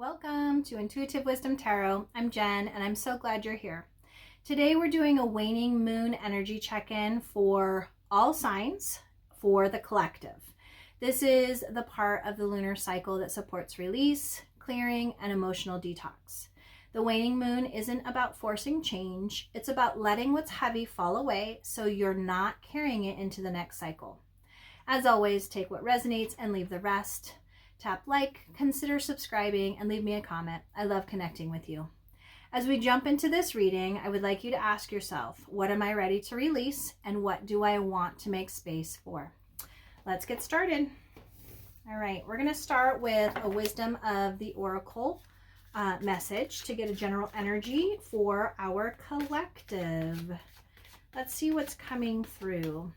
Welcome to Intuitive Wisdom Tarot. I'm Jen and I'm so glad you're here. Today we're doing a waning moon energy check-in for all signs for the collective. This is the part of the lunar cycle that supports release, clearing, and emotional detox. The waning moon isn't about forcing change. It's about letting what's heavy fall away so you're not carrying it into the next cycle. As always, take what resonates and leave the rest. Tap like, consider subscribing, and leave me a comment. I love connecting with you. As we jump into this reading, I would like you to ask yourself, what am I ready to release and what do I want to make space for? Let's get started. All right, we're going to start with a Wisdom of the Oracle message to get a general energy for our collective. Let's see what's coming through.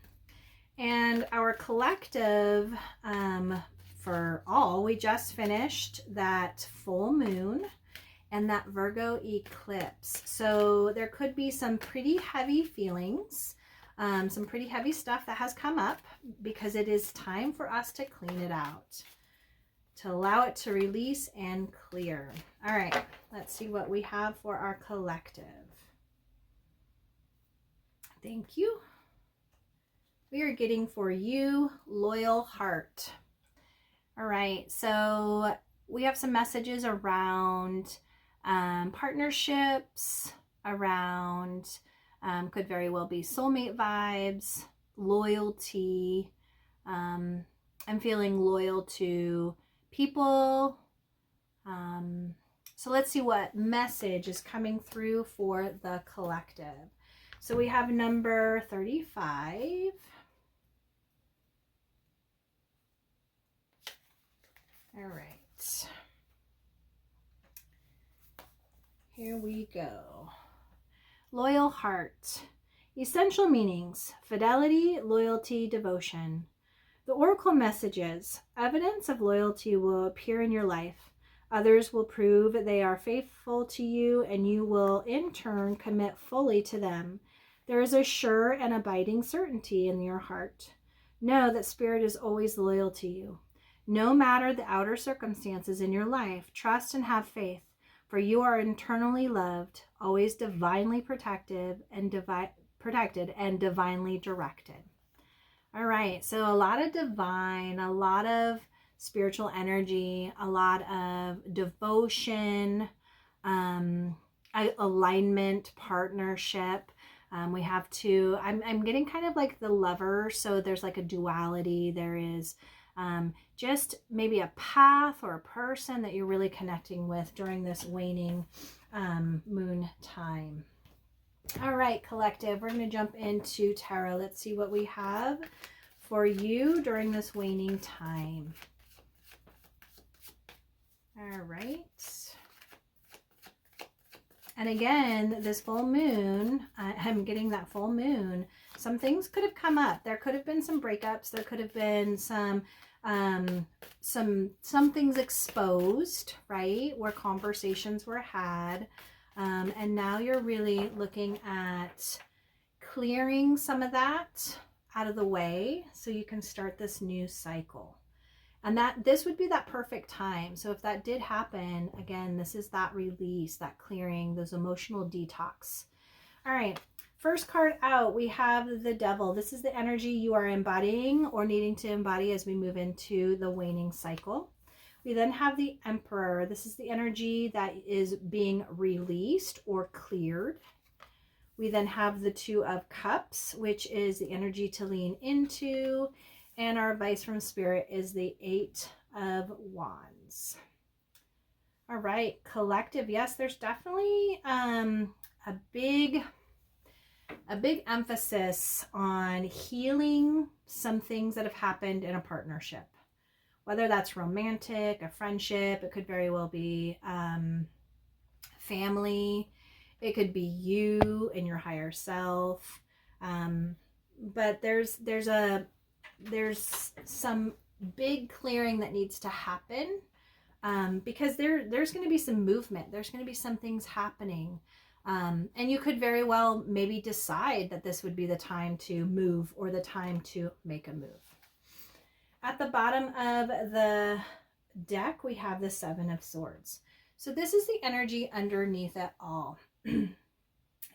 And our collective, for all, we just finished that full moon and that Virgo eclipse. So there could be some pretty heavy feelings, some pretty heavy stuff that has come up because it is time for us to clean it out, to allow it to release and clear. All right, let's see what we have for our collective. Thank you. We are getting for you, loyal heart. All right, so we have some messages around partnerships, around could very well be soulmate vibes, loyalty. I'm feeling loyal to people. So let's see what message is coming through for the collective. So we have number 35. All right, here we go. Loyal heart. Essential meanings: fidelity, loyalty, devotion. The oracle messages: evidence of loyalty will appear in your life. Others will prove they are faithful to you, and you will in turn commit fully to them. There is a sure and abiding certainty in your heart. Know that Spirit is always loyal to you. No matter the outer circumstances in your life, trust and have faith, for you are eternally loved, always divinely protected and divinely directed. All right, so a lot of divine, a lot of spiritual energy, a lot of devotion, alignment, partnership. We have two. I'm getting kind of like the Lover, so there's like a duality. There is just maybe a path or a person that you're really connecting with during this waning moon time. All right, collective, we're going to jump into tarot. Let's see what we have for you during this waning time. All right. And again, this full moon, I'm getting that full moon. Some things could have come up. There could have been some breakups. There could have been some things exposed, right? Where conversations were had. And now you're really looking at clearing some of that out of the way so you can start this new cycle. And this would be that perfect time. So if that did happen, again, this is that release, that clearing, those emotional detox. All right, first card out, we have the Devil. This is the energy you are embodying or needing to embody as we move into the waning cycle. We then have the Emperor. This is the energy that is being released or cleared. We then have the Two of Cups, which is the energy to lean into. And our advice from Spirit is the Eight of Wands. All right, collective. Yes, there's definitely a big emphasis on healing some things that have happened in a partnership. Whether that's romantic, a friendship, it could very well be family. It could be you and your higher self. But there's some big clearing that needs to happen because there's going to be some movement. There's going to be some things happening. And you could very well maybe decide that this would be the time to move or the time to make a move. At the bottom of the deck, we have the Seven of Swords. So this is the energy underneath it all.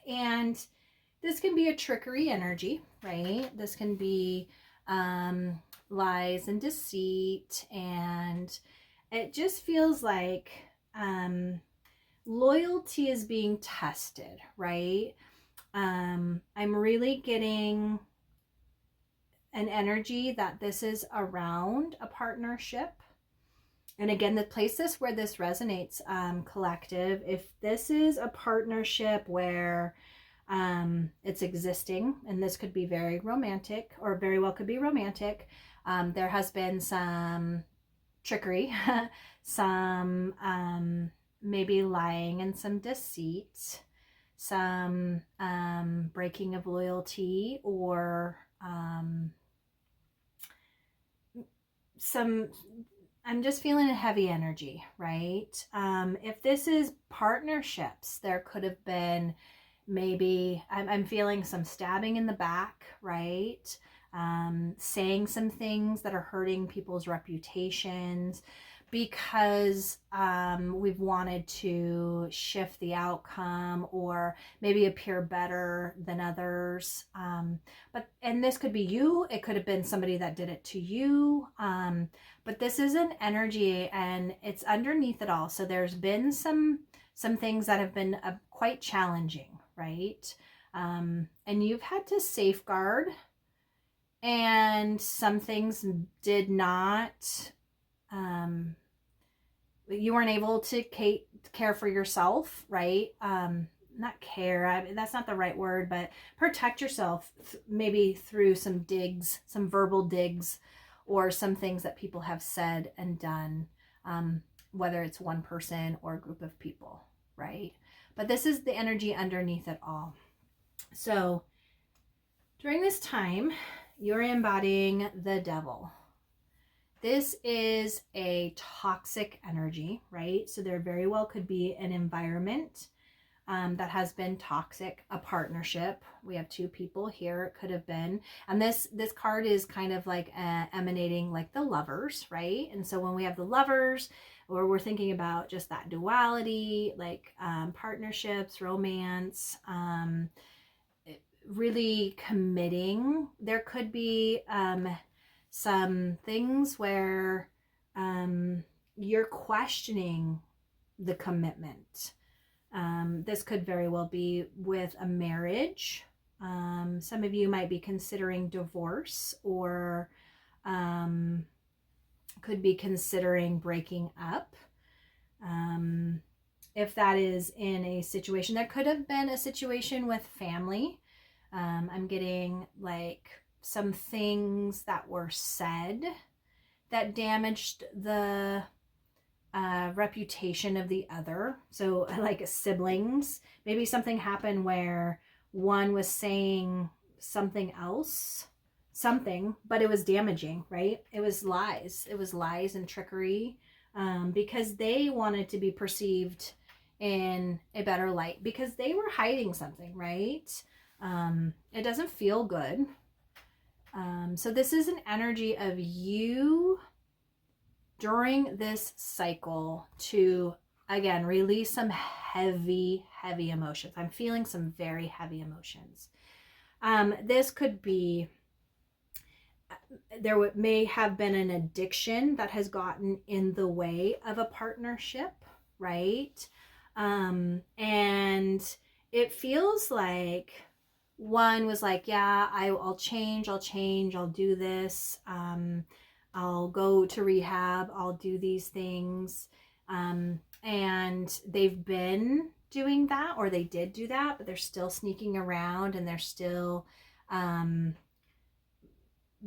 And this can be a trickery energy, right? This can be lies and deceit, and it just feels like loyalty is being tested, right? I'm really getting an energy that this is around a partnership. And again, the places where this resonates, collective, if this is a partnership where it's existing, and this could be very romantic, or very well could be romantic, there has been some trickery, some maybe lying and some deceit, some breaking of loyalty, or some, I'm just feeling a heavy energy, right? If this is partnerships, there could have been maybe, I'm feeling some stabbing in the back, right? Saying some things that are hurting people's reputations because we've wanted to shift the outcome or maybe appear better than others. And this could be you. It could have been somebody that did it to you. But this is an energy, and it's underneath it all. So there's been some things that have been quite challenging, right? And you've had to safeguard, and some things did not, you weren't able to care for yourself, right? Not care, that's not the right word, but protect yourself, maybe through some digs, some verbal digs, or some things that people have said and done, whether it's one person or a group of people, right? But this is the energy underneath it all. So during this time, you're embodying the devil. This is a toxic energy, right? So there very well could be an environment that has been toxic, a partnership. We have two people here, it could have been. And this card is kind of like emanating like the lovers, right? And so when we have the lovers, or we're thinking about just that duality, like partnerships, romance, really committing. There could be some things where you're questioning the commitment. This could very well be with a marriage. Some of you might be considering divorce, or could be considering breaking up. If that is in a situation, there could have been a situation with family. I'm getting like some things that were said that damaged the reputation of the other. So like siblings, maybe something happened where one was saying something else, but it was damaging, right? It was lies and trickery, because they wanted to be perceived in a better light, because they were hiding something, right? It doesn't feel good. So this is an energy of you during this cycle to, again, release some heavy emotions. I'm feeling some very heavy emotions. This could be, there may have been an addiction that has gotten in the way of a partnership, right? And it feels like one was like, yeah, I'll change, I'll do this, I'll go to rehab, I'll do these things, and they've been doing that, or they did do that, but they're still sneaking around, and they're still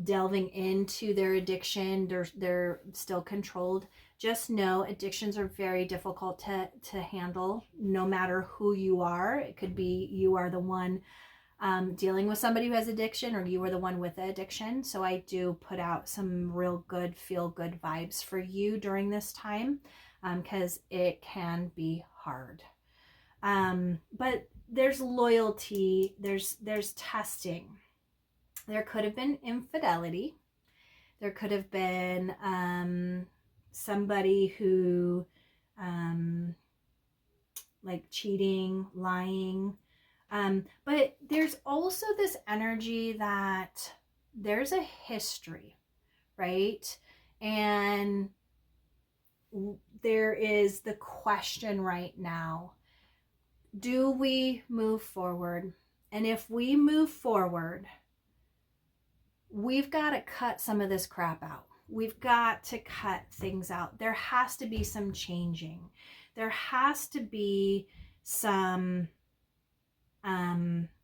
delving into their addiction. They're still controlled. Just know addictions are very difficult to handle, no matter who you are. It could be you are the one dealing with somebody who has addiction, or you are the one with the addiction. So I do put out some real good, feel good vibes for you during this time, because it can be hard. But there's loyalty, there's testing. There could have been infidelity. There could have been somebody who like cheating, lying. But there's also this energy that there's a history, right? And there is the question right now, do we move forward? And if we move forward, we've got to cut some of this crap out. We've got to cut things out. There has to be some changing. There has to be some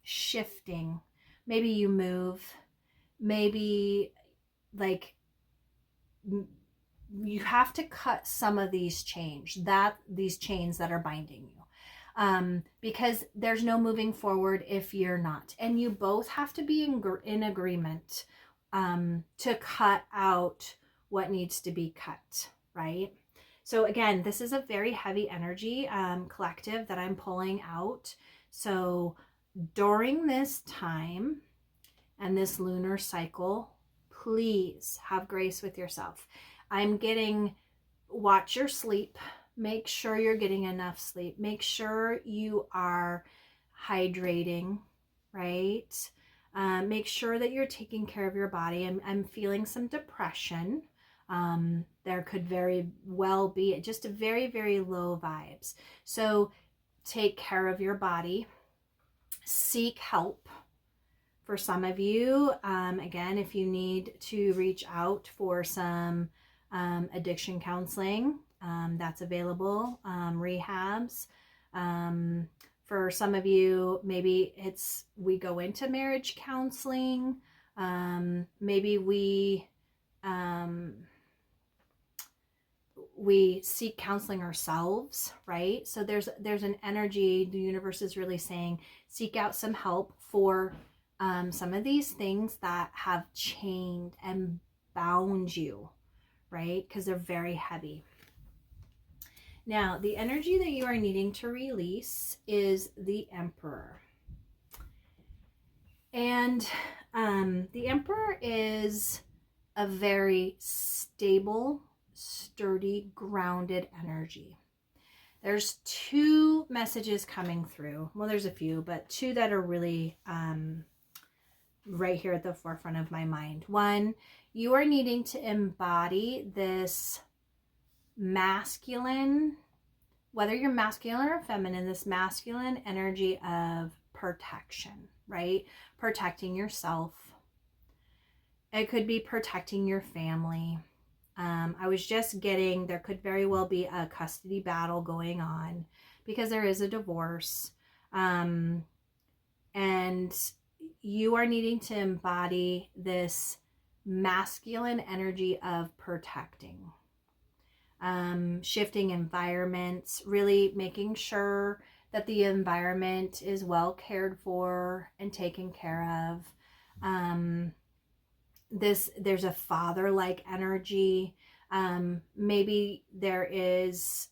shifting. Maybe you move. Maybe like you have to cut some of these chains that are binding you, because there's no moving forward if you're not. And you both have to be in agreement to cut out what needs to be cut, right? So again, this is a very heavy energy collective that I'm pulling out. So during this time and this lunar cycle, please have grace with yourself. I'm getting, watch your sleep. Make sure you're getting enough sleep. Make sure you are hydrating, right? Make sure that you're taking care of your body. I'm feeling some depression. There could very well be just a very, very low vibes. So take care of your body. Seek help. For some of you, again, if you need to reach out for some addiction counseling, that's available, rehabs. For some of you, maybe we go into marriage counseling. Maybe we seek counseling ourselves, right? So there's an energy, the universe is really saying, seek out some help for some of these things that have chained and bound you, right? Because they're very heavy. Now, the energy that you are needing to release is the Emperor. And the Emperor is a very stable, sturdy, grounded energy. There's two messages coming through. Well, there's a few, but two that are really right here at the forefront of my mind. One, you are needing to embody this masculine, whether you're masculine or feminine, this masculine energy of protection, right? Protecting yourself. It could be protecting your family. I was just getting, there could very well be a custody battle going on because there is a divorce. And you are needing to embody this masculine energy of protecting, shifting environments, really making sure that the environment is well cared for and taken care of. There's a father-like energy. Maybe there is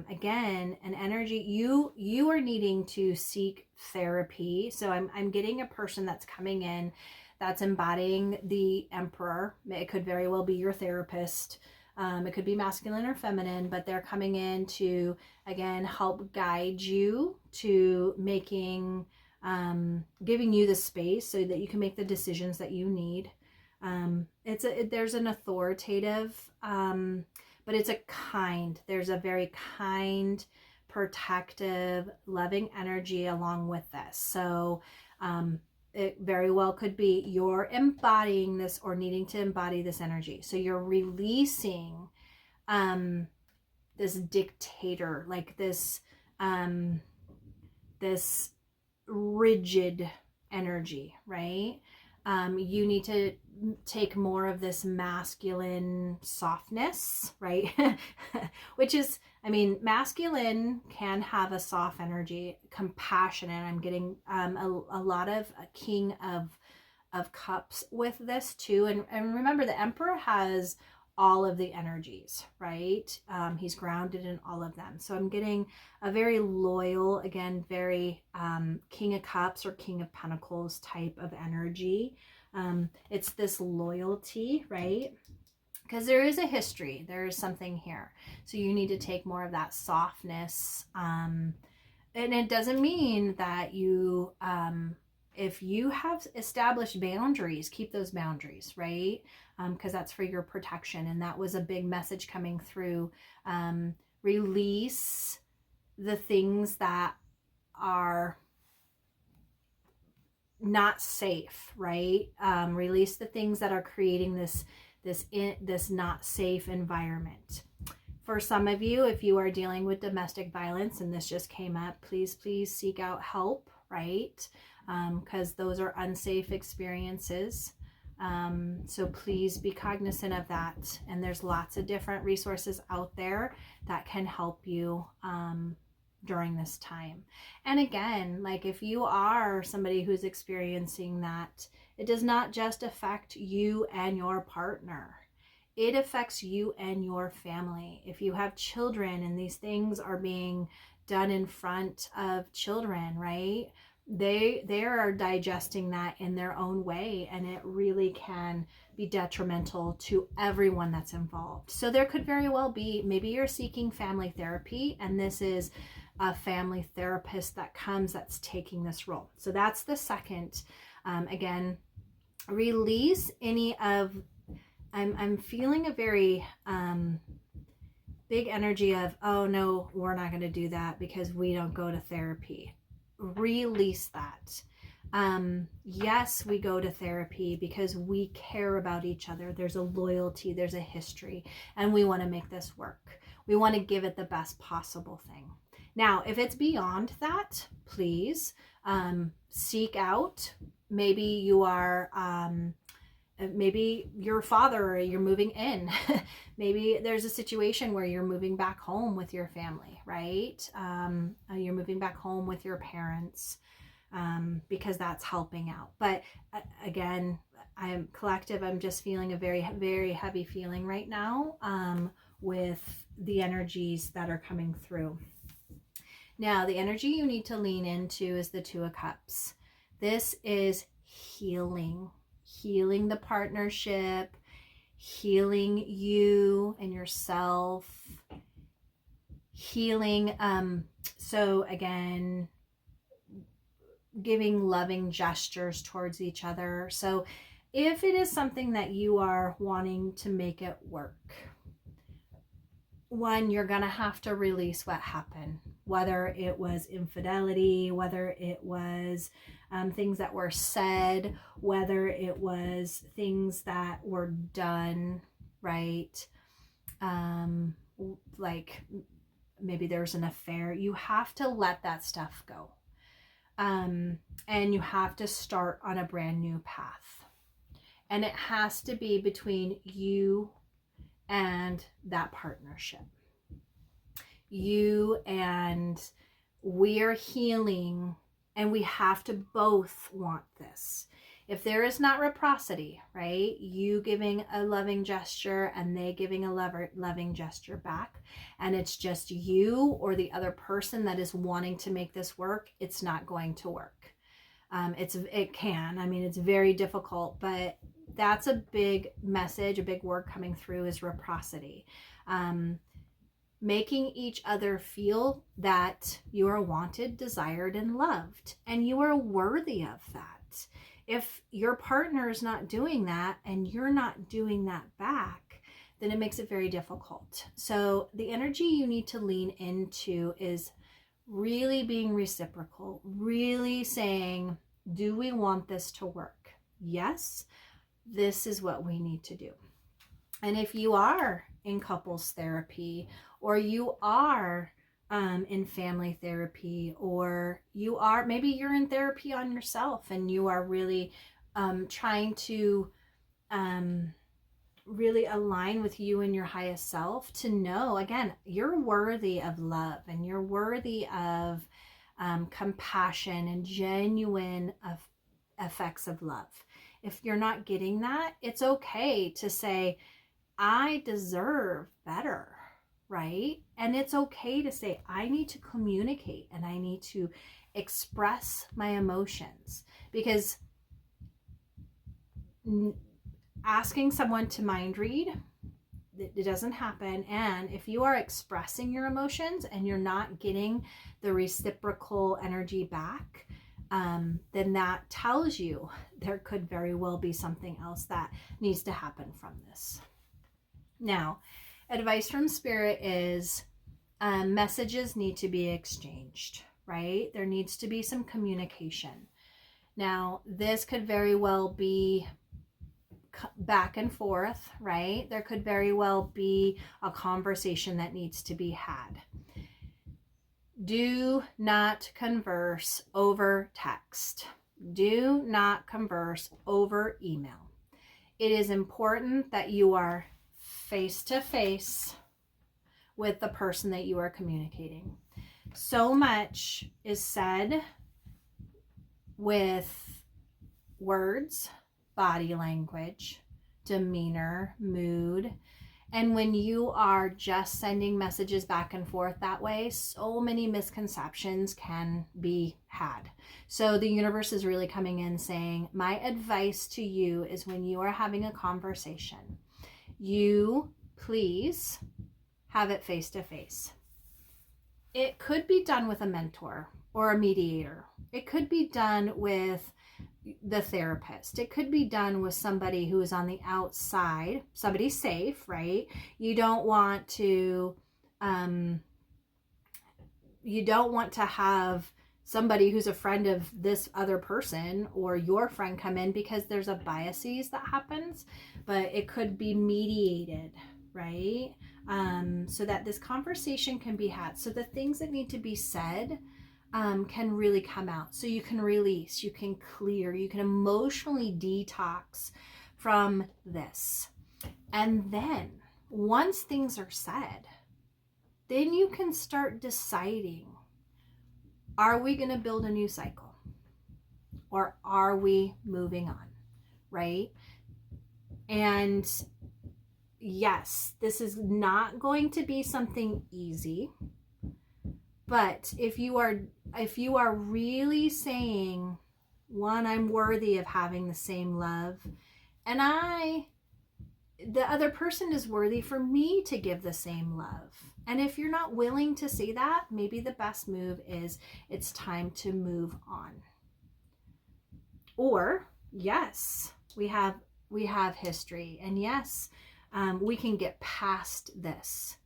again an energy, you are needing to seek therapy. So I'm getting a person that's coming in that's embodying the Emperor. It could very well be your therapist. It could be masculine or feminine, but they're coming in to again help guide you to making giving you the space so that you can make the decisions that you need. There's an authoritative, but there's a very kind, protective, loving energy along with this. So it very well could be you're embodying this or needing to embody this energy. So you're releasing this dictator, like this rigid energy, right? You need to take more of this masculine softness, right? Which is, I mean, masculine can have a soft energy, compassionate. I'm getting a lot of King of Cups with this too. And remember, the Emperor has all of the energies, right? He's grounded in all of them. So I'm getting a very loyal, again, very King of Cups or King of Pentacles type of energy. It's this loyalty, right? because there is a history, there is something here. So you need to take more of that softness. And it doesn't mean that you, if you have established boundaries, keep those boundaries, right? Because that's for your protection. And that was a big message coming through. Release the things that are not safe, right? Release the things that are creating this not safe environment. For some of you, if you are dealing with domestic violence and this just came up, please seek out help, right? Because those are unsafe experiences. So please be cognizant of that. And there's lots of different resources out there that can help you during this time. And again, like if you are somebody who's experiencing that, it does not just affect you and your partner. It affects you and your family. If you have children and these things are being done in front of children, right? They are digesting that in their own way, and it really can be detrimental to everyone that's involved. So there could very well be, maybe you're seeking family therapy and this is a family therapist that comes that's taking this role. So that's the second. Again, release any of, I'm feeling a very big energy of, oh no, we're not going to do that because we don't go to therapy. Release that. Yes, we go to therapy because we care about each other. There's a loyalty, there's a history, and we want to make this work. We want to give it the best possible thing. Now, if it's beyond that, please seek out. Maybe you are, maybe your father, or you're moving in. Maybe there's a situation where you're moving back home with your family, right? You're moving back home with your parents because that's helping out. But again, I'm collective. I'm just feeling a very, very heavy feeling right now with the energies that are coming through. Now, the energy you need to lean into is the Two of Cups. This is healing the partnership, healing you and yourself, healing. So again, giving loving gestures towards each other. So if it is something that you are wanting to make it work, one, you're going to have to release what happened, whether it was infidelity, whether it was things that were said, whether it was things that were done, right? Like maybe there's an affair. You have to let that stuff go. And you have to start on a brand new path. And it has to be between you and that partnership. You and we're healing, and we have to both want this. If there is not reciprocity, right? You giving a loving gesture and they giving a loving gesture back, and it's just you or the other person that is wanting to make this work, it's not going to work. It can. I mean, it's very difficult, but that's a big message, a big word coming through is reciprocity. Making each other feel that you are wanted, desired, and loved, and you are worthy of that. If your partner is not doing that and you're not doing that back, then it makes it very difficult. So the energy you need to lean into is really being reciprocal, really saying, do we want this to work? Yes, this is what we need to do. And if you are in couples therapy, or you are in family therapy, or you are, maybe you're in therapy on yourself and you are really trying to really align with you and your highest self, to know, again, you're worthy of love and you're worthy of compassion and genuine effects of love. If you're not getting that, it's okay to say, I deserve better, right? And it's okay to say, I need to communicate and I need to express my emotions, because asking someone to mind read It doesn't happen. And if you are expressing your emotions and you're not getting the reciprocal energy back, then that tells you there could very well be something else that needs to happen from this. Now, advice from Spirit is messages need to be exchanged, right? There needs to be some communication. Now, this could very well be back and forth, right? There could very well be a conversation that needs to be had. Do not converse over text. Do not converse over email. It is important that you are face to face with the person that you are communicating. So much is said with words, body language, demeanor, mood. And when you are just sending messages back and forth that way, so many misconceptions can be had. So the universe is really coming in saying, my advice to you is when you are having a conversation, you please have it face to face. It could be done with a mentor or a mediator. It could be done with the therapist. It could be done with somebody who is on the outside, somebody safe, right? You don't want to have somebody who's a friend of this other person or your friend come in, because there's a biases that happens, but it could be mediated, right? So that this conversation can be had. So the things that need to be said can really come out. So you can release, you can clear, you can emotionally detox from this. And then once things are said, then you can start deciding, are we going to build a new cycle? Or are we moving on? Right? And yes, this is not going to be something easy. But if you are really saying, one, I'm worthy of having the same love, and the other person is worthy for me to give the same love. And if you're not willing to say that, maybe the best move is it's time to move on. Or yes, we have history, and yes, we can get past this.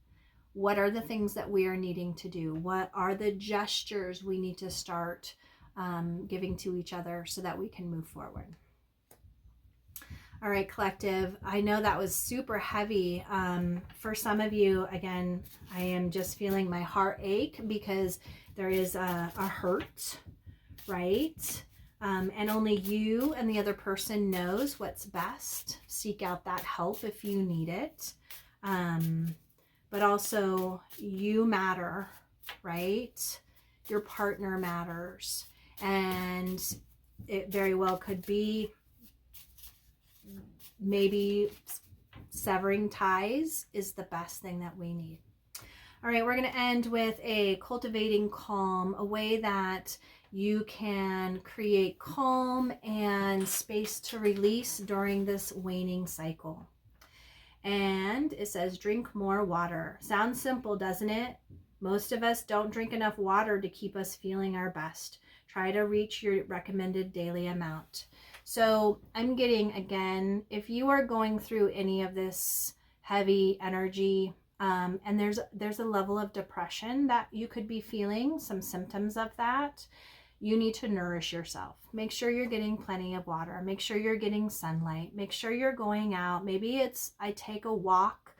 What are the things that we are needing to do? What are the gestures we need to start giving to each other so that we can move forward? All right, collective, I know that was super heavy. For some of you, again, I am just feeling my heart ache because there is a hurt, right? And only you and the other person knows what's best. Seek out that help if you need it. But also you matter, right? Your partner matters. And it very well could be maybe severing ties is the best thing that we need. All right, we're going to end with a cultivating calm, a way that you can create calm and space to release during this waning cycle. And it says, drink more water. Sounds simple, doesn't it? Most of us don't drink enough water to keep us feeling our best. Try to reach your recommended daily amount. So I'm getting, again, if you are going through any of this heavy energy, and there's a level of depression that you could be feeling, some symptoms of that, you need to nourish yourself. Make sure you're getting plenty of water. Make sure you're getting sunlight. Make sure you're going out. Maybe it's I take a walk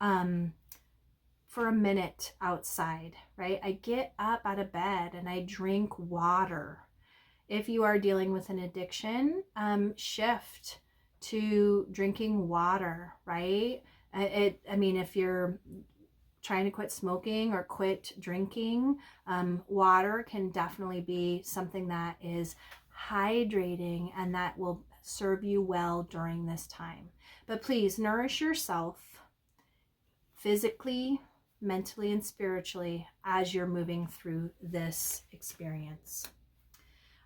for a minute outside, right? I get up out of bed and I drink water. If you are dealing with an addiction, shift to drinking water, right? If you're trying to quit smoking or quit drinking, water can definitely be something that is hydrating and that will serve you well during this time. But please nourish yourself physically, mentally, and spiritually as you're moving through this experience.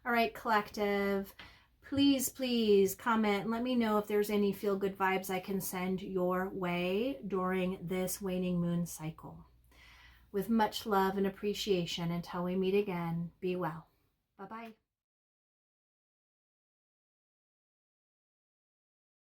All right, collective, Please comment and let me know if there's any feel-good vibes I can send your way during this waning moon cycle. With much love and appreciation, until we meet again, be well. Bye-bye.